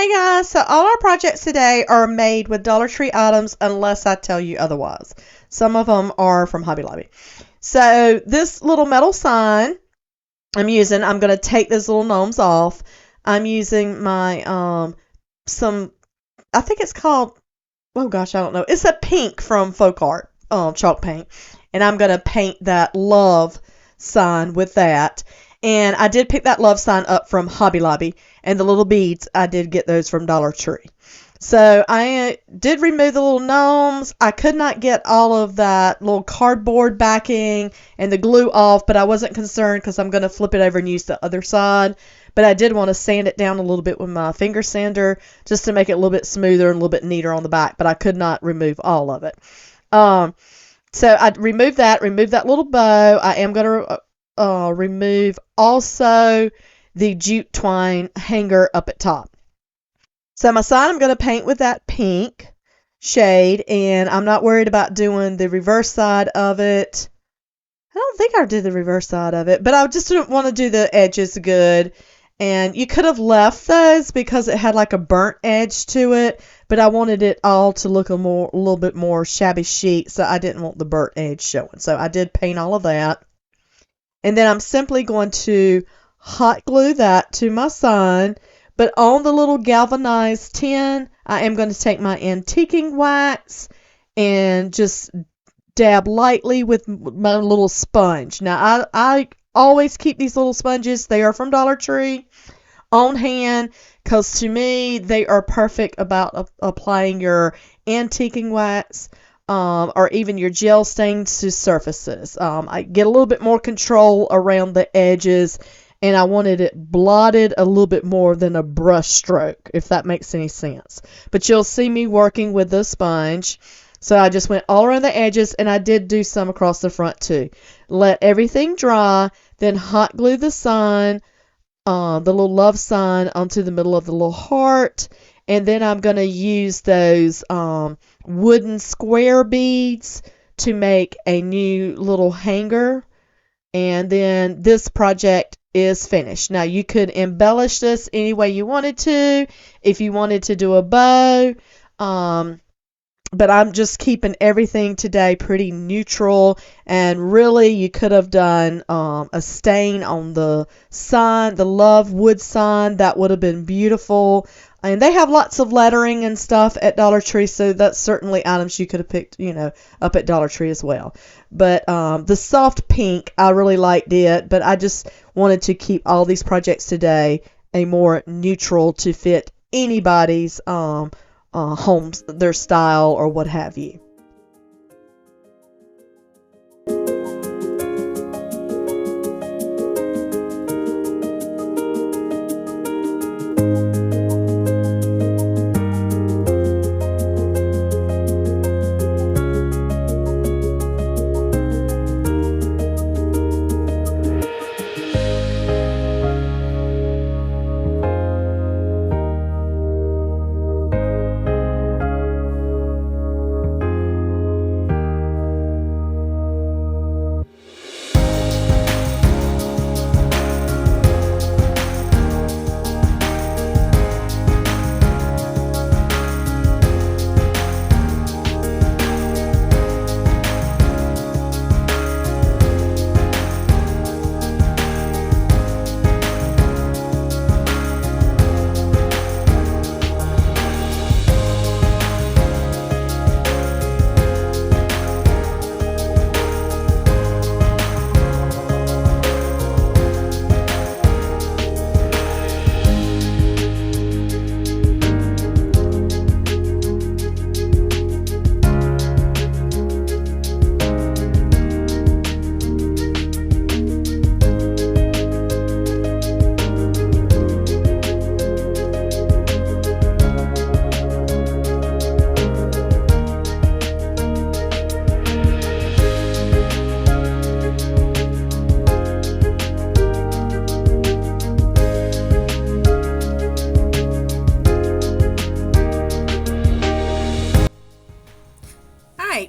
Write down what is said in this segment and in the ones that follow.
Hey guys, so all our projects today are made with Dollar Tree items unless I tell you otherwise. Some of them are from Hobby Lobby. So this little metal sign I'm going to take those little gnomes off. I'm using my, I think it's called, oh gosh, I don't know. It's a pink from Folk Art, chalk paint. And I'm going to paint that love sign with that. And I did pick that love sign up from Hobby Lobby. And the little beads, I did get those from Dollar Tree. So I did remove the little gnomes. I could not get all of that little cardboard backing and the glue off, but I wasn't concerned because I'm going to flip it over and use the other side. But I did want to sand it down a little bit with my finger sander just to make it a little bit smoother and a little bit neater on the back, but I could not remove all of it. So I removed that little bow. I am going to remove also the jute twine hanger up at top. So my sign I'm going to paint with that pink shade, and I'm not worried about doing the reverse side of it. I don't think I did the reverse side of it, but I just didn't want to do the edges good. And you could have left those because it had like a burnt edge to it, but I wanted it all to look a little bit more shabby chic, so I didn't want the burnt edge showing. So I did paint all of that. And then I'm simply going to hot glue that to my sign, but on the little galvanized tin, I am going to take my antiquing wax and just dab lightly with my little sponge. Now, I always keep these little sponges. They are from Dollar Tree on hand because to me, they are perfect about applying your antiquing wax or even your gel stains to surfaces. I get a little bit more control around the edges, and I wanted it blotted a little bit more than a brush stroke, if that makes any sense. But you'll see me working with the sponge. So I just went all around the edges, and I did do some across the front too. Let everything dry, then hot glue the sign, the little love sign onto the middle of the little heart. And then I'm going to use those wooden square beads to make a new little hanger. And then this project is finished. Now you could embellish this any way you wanted to, if you wanted to do a bow, but I'm just keeping everything today pretty neutral. And really you could have done a stain on the sign, the love wood sign. That would have been beautiful. And they have lots of lettering and stuff at Dollar Tree, so that's certainly items you could have picked, up at Dollar Tree as well. But the soft pink, I really liked it, but I just wanted to keep all these projects today a more neutral to fit anybody's homes, their style, or what have you.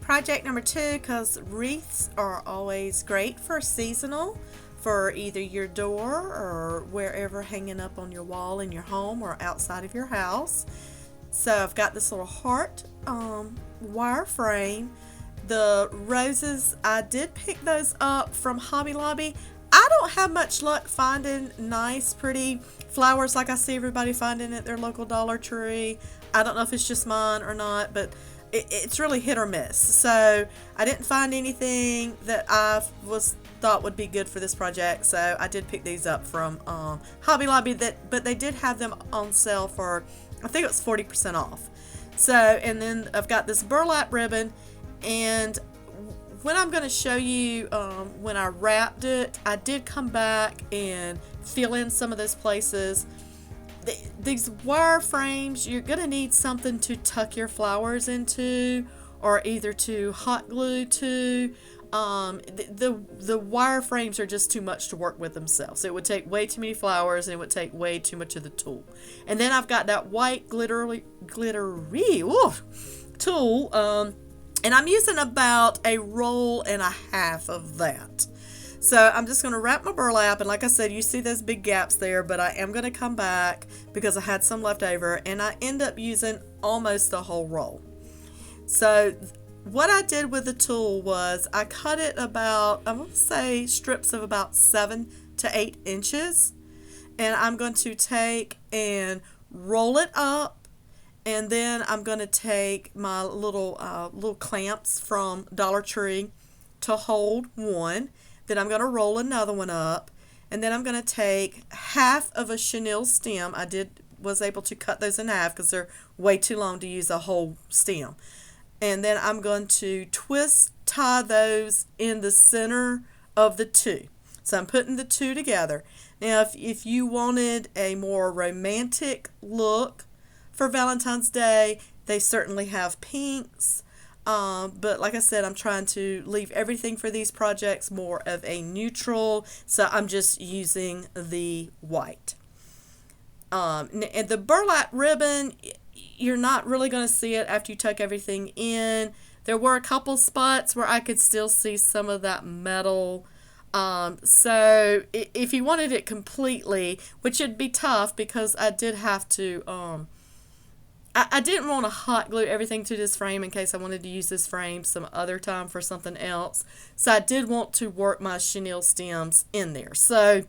Project number 2, because wreaths are always great for seasonal for either your door or wherever hanging up on your wall in your home or outside of your house. So I've got this little heart wire frame. The roses, I did pick those up from Hobby Lobby. I don't have much luck finding nice, pretty flowers like I see everybody finding at their local Dollar Tree. I don't know if it's just mine or not, but it's really hit or miss. So I didn't find anything that I thought would be good for this project. So I did pick these up from Hobby Lobby. But they did have them on sale for, I think it was 40% off. So, and then I've got this burlap ribbon, and when I'm going to show you when I wrapped it, I did come back and fill in some of those places. These wire frames, you're going to need something to tuck your flowers into, or either to hot glue to. The wire frames are just too much to work with themselves. It would take way too many flowers, and it would take way too much of the tool. And then I've got that white glittery tool, and I'm using about a roll and a half of that. So I'm just going to wrap my burlap, and like I said, you see those big gaps there, but I am going to come back because I had some left over, and I end up using almost the whole roll. So what I did with the tool was I cut it about, I'm going to say strips of about 7 to 8 inches, and I'm going to take and roll it up, and then I'm going to take my little clamps from Dollar Tree to hold one. Then I'm going to roll another one up, and then I'm going to take half of a chenille stem. I was able to cut those in half because they're way too long to use a whole stem. And then I'm going to tie those in the center of the two. So I'm putting the two together. Now, if you wanted a more romantic look for Valentine's Day, they certainly have pinks. But like I said, I'm trying to leave everything for these projects more of a neutral, so I'm just using the white. And the burlap ribbon, you're not really going to see it after you tuck everything in. There were a couple spots where I could still see some of that metal. So if you wanted it completely, which would be tough because I did have to... I didn't want to hot glue everything to this frame in case I wanted to use this frame some other time for something else. So I did want to work my chenille stems in there. So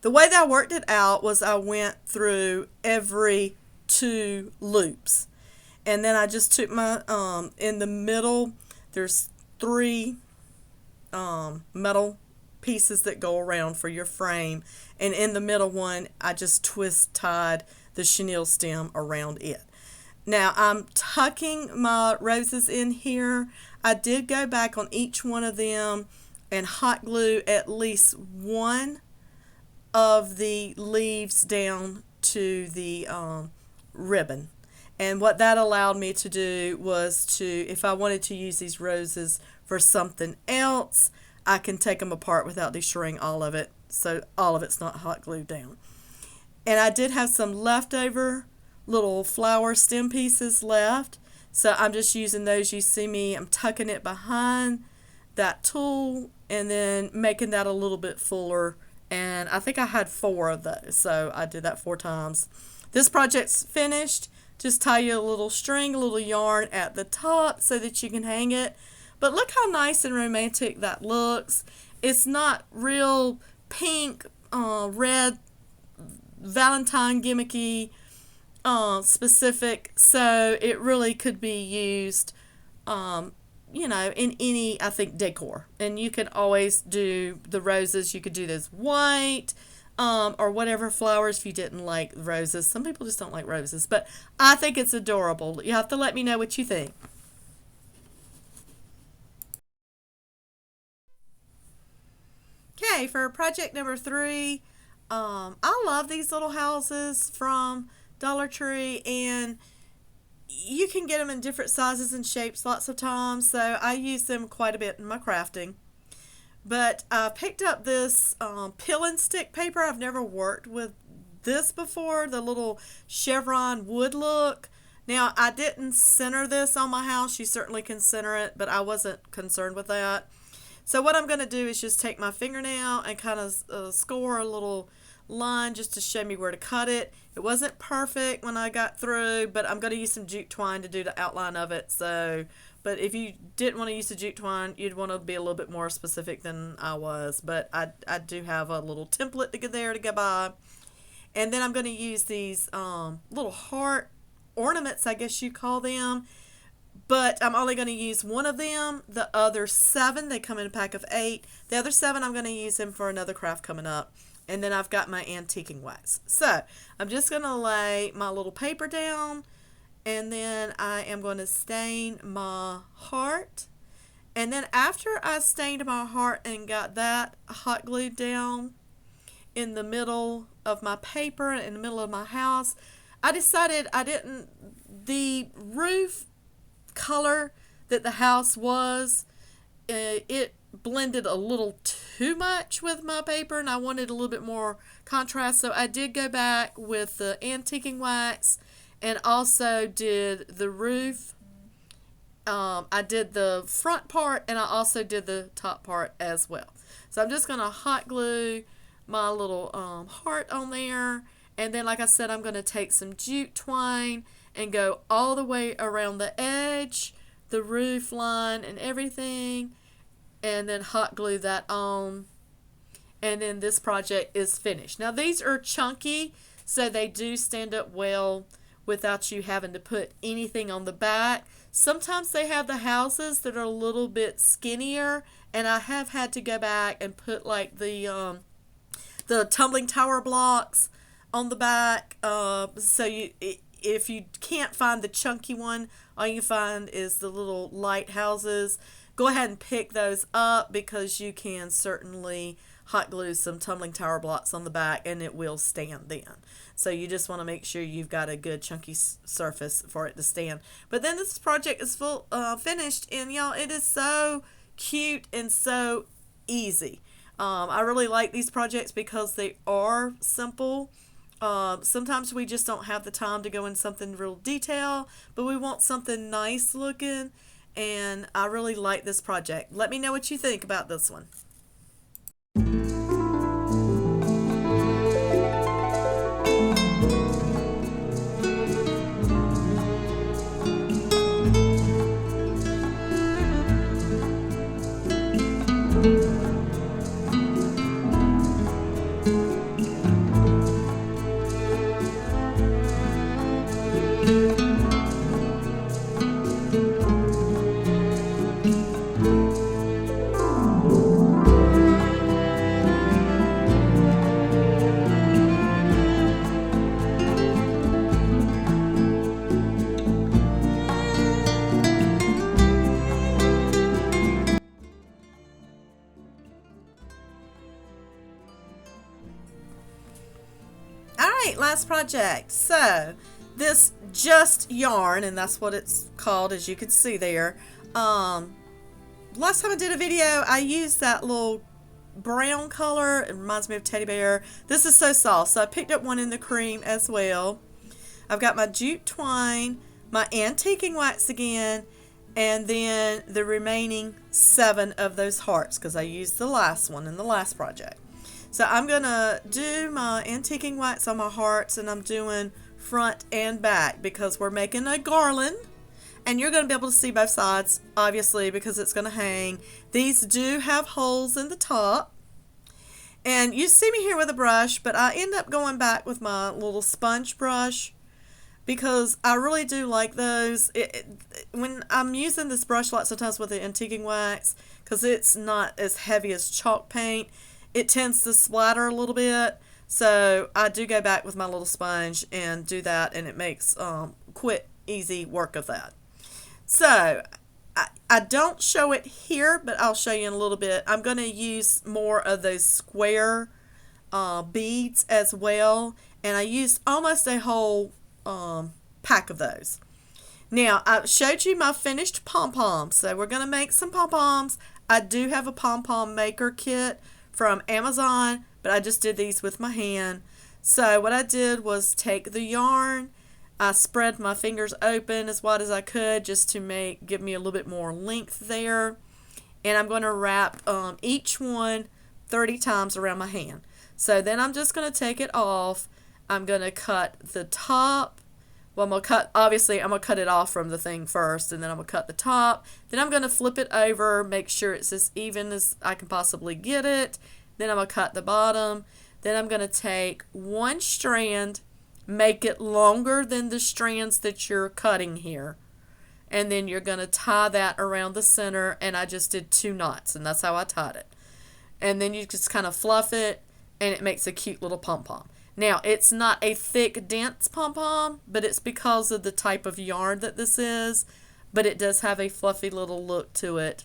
the way that I worked it out was I went through every 2 loops. And then I just took my, in the middle, there's 3 metal pieces that go around for your frame. And in the middle one, I just tied the chenille stem around it. Now I'm tucking my roses in here. I did go back on each one of them and hot glue at least one of the leaves down to the ribbon. And what that allowed me to do was to, if I wanted to use these roses for something else, I can take them apart without destroying all of it, so all of it's not hot glued down. And I did have some leftover little flower stem pieces left, so I'm just using those. You see me, I'm tucking it behind that tool and then making that a little bit fuller, and I think I had 4 of those, so I did that 4 times. This project's finished. Just tie you a little string, a little yarn at the top so that you can hang it. But look how nice and romantic that looks. It's not real pink, red, Valentine gimmicky specific, so it really could be used in any, I think, decor. And you can always do the roses, you could do this white or whatever flowers if you didn't like roses. Some people just don't like roses, but I think it's adorable. You have to let me know what you think. Okay, for project number 3, I love these little houses from Dollar Tree, and you can get them in different sizes and shapes lots of times, so I use them quite a bit in my crafting. But I picked up this peel and stick paper. I've never worked with this before, the little chevron wood look. Now, I didn't center this on my house. You certainly can center it, but I wasn't concerned with that. So what I'm going to do is just take my fingernail and kind of score a little line just to show me where to cut it. It wasn't perfect when I got through, but I'm going to use some jute twine to do the outline of it. So, but if you didn't want to use the jute twine, you'd want to be a little bit more specific than I was. But I do have a little template to get there to go by. And then I'm going to use these little heart ornaments, I guess you call them. But I'm only going to use one of them. The other 7, they come in a pack of 8. The other 7, I'm going to use them for another craft coming up. And then I've got my antiquing wax. So I'm just going to lay my little paper down. And then I am going to stain my heart. And then after I stained my heart and got that hot glued down in the middle of my paper, in the middle of my house, I decided the roof color that the house was, it blended a little too much with my paper, and I wanted a little bit more contrast. So I did go back with the antiquing wax and also did the roof. I did the front part and I also did the top part as well. So I'm just going to hot glue my little heart on there. And then, like I said, I'm going to take some jute twine and go all the way around the edge, the roof line and everything, and then hot glue that on. And then this project is finished. Now these are chunky, so they do stand up well without you having to put anything on the back. Sometimes they have the houses that are a little bit skinnier, and I have had to go back and put like the tumbling tower blocks on the back. So if you can't find the chunky one, all you find is the little lighthouses. Go ahead and pick those up because you can certainly hot glue some tumbling tower blocks on the back and it will stand then. So you just want to make sure you've got a good chunky surface for it to stand. But then this project is finished, and y'all, it is so cute and so easy. I really like these projects because they are simple. Sometimes we just don't have the time to go in something real detail, but we want something nice looking, and I really like this project. Let me know what you think about this one. Last project. So this just yarn, and that's what it's called, as you can see there. Last time I did a video, I used that little brown color. It reminds me of teddy bear. This is so soft, so I picked up one in the cream as well. I've got my jute twine, my antiquing wax again, and then the remaining 7 of those hearts because I used the last one in the last project. So I'm going to do my antiquing wax on my hearts, and I'm doing front and back because we're making a garland. And you're going to be able to see both sides, obviously, because it's going to hang. These do have holes in the top. And you see me here with a brush, but I end up going back with my little sponge brush because I really do like those. When I'm using this brush lots of times with the antiquing wax, because it's not as heavy as chalk paint, it tends to splatter a little bit, so I do go back with my little sponge and do that, and it makes quick, easy work of that. So I don't show it here, but I'll show you in a little bit. I'm going to use more of those square beads as well, and I used almost a whole pack of those. Now, I showed you my finished pom-poms, so we're going to make some pom-poms. I do have a pom-pom maker kit from Amazon, but I just did these with my hand. So what I did was take the yarn, I spread my fingers open as wide as I could just to give me a little bit more length there, and I'm going to wrap each one 30 times around my hand. So then I'm just going to take it off. I'm going to cut the top. Well, I'm going to cut it off from the thing first, and then I'm going to cut the top. Then I'm going to flip it over, make sure it's as even as I can possibly get it. Then I'm going to cut the bottom. Then I'm going to take one strand, make it longer than the strands that you're cutting here. And then you're going to tie that around the center, and I just did 2 knots, and that's how I tied it. And then you just kind of fluff it, and it makes a cute little pom-pom. Now, it's not a thick, dense pom-pom, but it's because of the type of yarn that this is, but it does have a fluffy little look to it.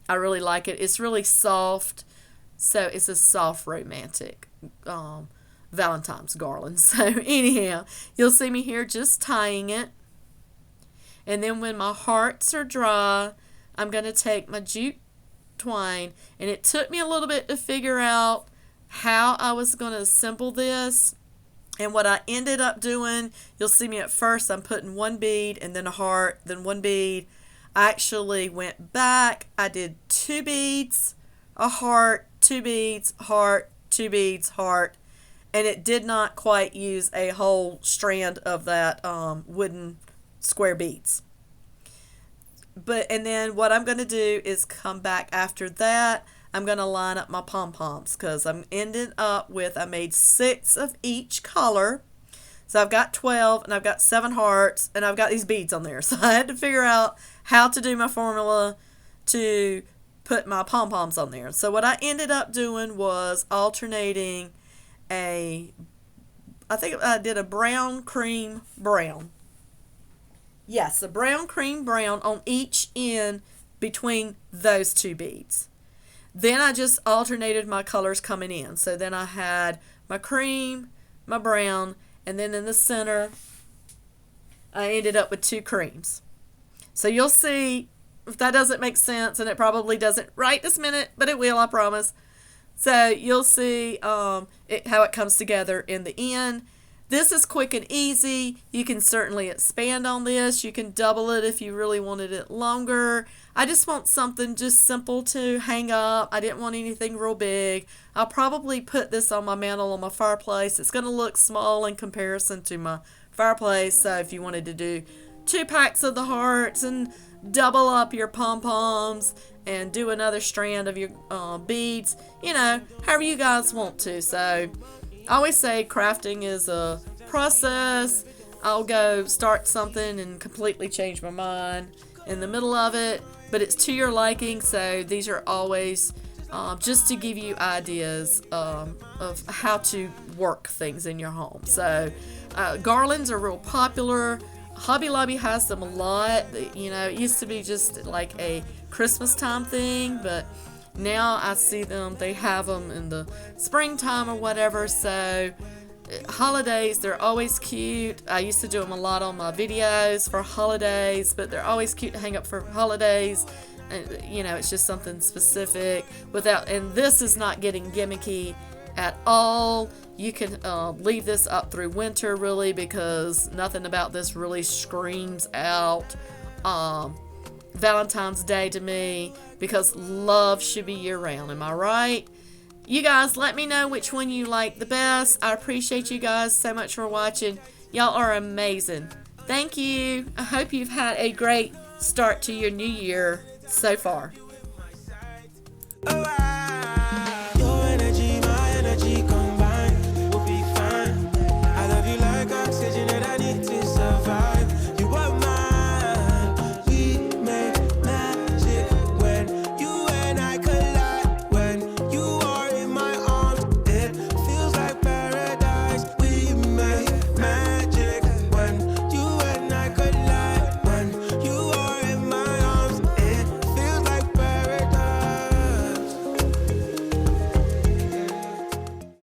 I really like it. It's really soft, so it's a soft, romantic Valentine's garland. So anyhow, you'll see me here just tying it. And then when my hearts are dry, I'm going to take my jute twine, and it took me a little bit to figure out how I was going to assemble this. And what I ended up doing, you'll see me at first, I'm putting 1 bead and then a heart, then 1 bead. I actually went back, I did 2 beads, a heart, 2 beads, heart, 2 beads, heart, and it did not quite use a whole strand of that wooden square beads. And then what I'm going to do is come back after that. I'm going to line up my pom-poms, because I'm ending up with, I made 6 of each color. So I've got 12, and I've got 7 hearts, and I've got these beads on there. So I had to figure out how to do my formula to put my pom-poms on there. So what I ended up doing was alternating I think I did a brown, cream, brown. Yes, a brown, cream, brown on each end between those 2 beads. Then I just alternated my colors coming in. So then I had my cream, my brown, and then in the center, I ended up with 2 creams. So you'll see if that doesn't make sense, and it probably doesn't right this minute, but it will, I promise. So you'll see how it comes together in the end. This is quick and easy. You can certainly expand on this. You can double it if you really wanted it longer. I just want something just simple to hang up. I didn't want anything real big. I'll probably put this on my mantle on my fireplace. It's going to look small in comparison to my fireplace. So if you wanted to do 2 packs of the hearts and double up your pom-poms and do another strand of your beads, however you guys want to. So I always say crafting is a process. I'll go start something and completely change my mind in the middle of it, but it's to your liking. So these are always just to give you ideas of how to work things in your home. So garlands are real popular. Hobby Lobby has them a lot. It used to be just like a Christmas time thing, but now I see them, they have them in the springtime or whatever. So holidays, they're always cute. I used to do them a lot on my videos for holidays, but they're always cute to hang up for holidays. And, it's just something specific and this is not getting gimmicky at all. You can leave this up through winter, really, because nothing about this really screams out Valentine's Day to me, because love should be year-round. Am I right? You guys, let me know which one you like the best. I appreciate you guys so much for watching. Y'all are amazing. Thank you. I hope you've had a great start to your new year so far.